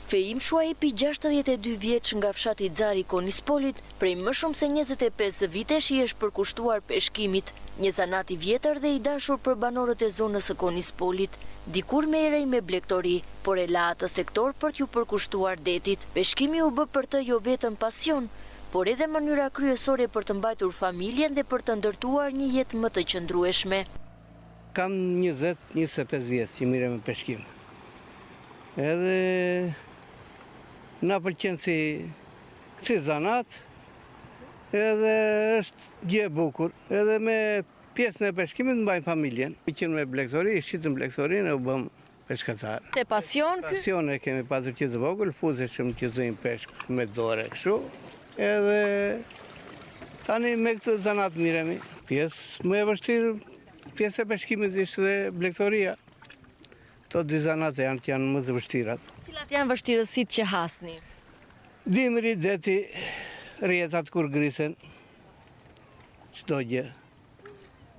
Feim Shuaipi, 62 vjeç nga fshati Xari i Konispolit, prej më shumë se 25 vitesh i është përkushtuar peshkimit, një zanat i vjetër dhe i dashur për banorët e zonës së Konispolit. Dikur merrej me blegtori, por e la atë sektor për t'ju përkushtuar detit. Peshkimi u bë për të jo vetëm pasion, por edhe mënyra kryesore për të mbajtur familjen dhe për të ndërtuar një jetë më të qëndrueshme. Kam 20-25 vjetë që mire me peshkim. Edhe na pëlqen si zanat, edhe është gjë e bukur, edhe me pjesën e peshkimit mbajnë familjen. Qenë me blegëtori, shitëm blegëtorinë e u bëm peshkatar. Se pasion kë? Pasion e kemi pasur që të vogël, fuzeshëm që zëjmë peshk me dore kështu, edhe tani me këtë zanat miremi. Pjesë më e vështirë, pjesë e peshkimit ishte dhe blegëtoria. Të dy zanat janë që janë më të vështirat. Cilat janë vështirësitë që hasni? Dimri, deti, rjetat kur grisen, çdo gjë.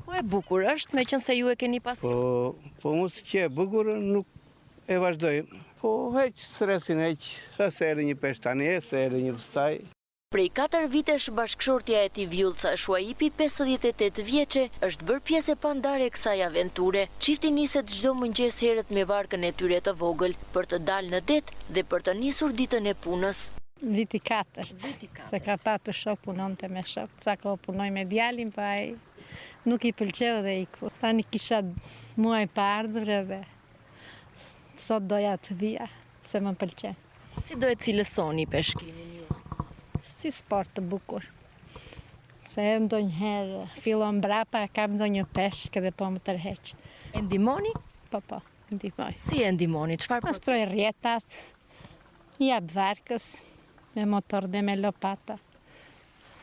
Po e bukur është, me qënë se ju e keni pasion. Po mos që e bukur nuk e vazhdojmë. Po heq stresin, se eri një pesh tani, se eri një vëstaj. Prej 4 vitesh bashkëshortja e tij Vjullca Shuaipi, 58 vjeçe, është bërë pjesë e pandare e kësaj aventure. Çifti niset çdo mëngjes herët me barkën e tyre të vogël për të dalë në det dhe për të nisur ditën e punës. Viti 4, se ka patur shok, punonte me shok. Ca ko punoj me djalin, pa ai nuk i pëlqeu dhe iku. Tani kisha muaj pa ardhur edhe sot doja të vija, se më pëlqen. Si do e cilësoni peshkimin ju? Si sport të bukur. Se ndonjëherë fillon mbrapa, kam ndonjë peshk dhe po më tërheq. E ndihmoni? Po, ndihmoj. Si e ndihmoni? Çfarë proces? Pastroj rrjetat, jap varkës me motor dhe me lopata.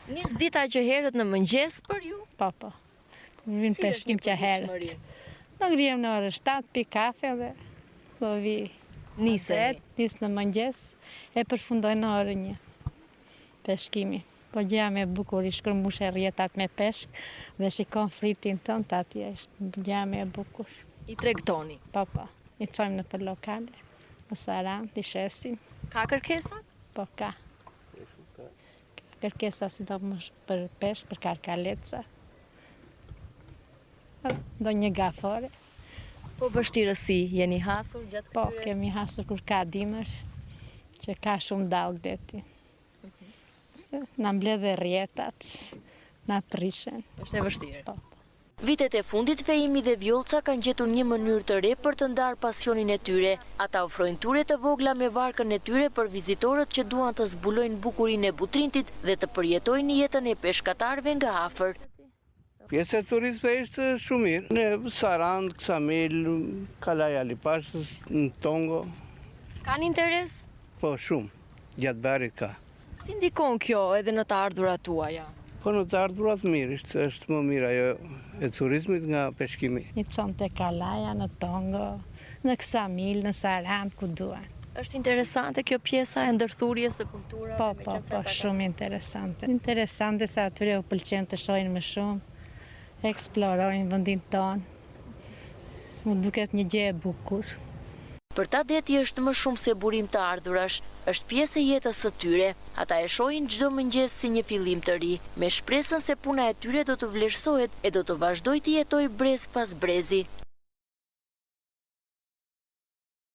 Nis dita që herët në mëngjes për ju? Po. Vin peshkim që herët. Do ngrihem në orën 7, pi kafe dhe do vi. Nis në mëngjes e përfundoj në orën 1. Peshkimi. Po gjëja me bukur, i shkërmbushe rjetat me peshk dhe shikon fritin tënë, atje është gjëja me bukur. I tregtoni? Po. I çojmë në për lokale, në Sarand, i shesin. Ka kërkesa? Po ka. Ka kërkesa si do më për peshk, për karkaleca. Do një gafore. Po vështirësi, jeni hasur gjatë këtyre? Po, kemi hasur kur ka dimër, që ka shumë dalë deti. Na mbledhe rjetat, na prishen. Është e vështirë. Po. Vitet e fundit Feimi dhe Vjullca kanë gjetur një mënyrë të re për të ndarë pasionin e tyre. Ata ofrojnë ture të vogla me varkën e tyre për vizitorët që duan të zbulojnë bukurinë e Butrintit dhe të përjetojnë jetën e peshkatarëve nga afër. Pjesë e turizme ishte shumë mirë. Në Sarand, Ksamil, Kalaja Lipashës, në Tongo. Kanë interes? Po, shumë. Gjatë barit ka. Si ndikon kjo edhe në të ardhurat tuaja? Po në të ardhurat mirë, është më mirë ajo e turizmit nga peshkimi. Një qonë të Kalaja, në Tongo, në Ksamil, në Sarand, ku duan. Është interesante kjo pjesa e ndërthurjes së kulturave? Po, shumë interesante. Interesante se atyre u pëlqen të shohin më shumë, eksplorojnë vendin tonë. Më duket një gjë e bukur. Për ta deti është më shumë se burim të ardhurash, është pjesë e jetës së tyre. Ata e shohin çdo mëngjes si një fillim të ri, me shpresën se puna e tyre do të vlerësohet e do të vazhdojë të jetojë brez pas brezi.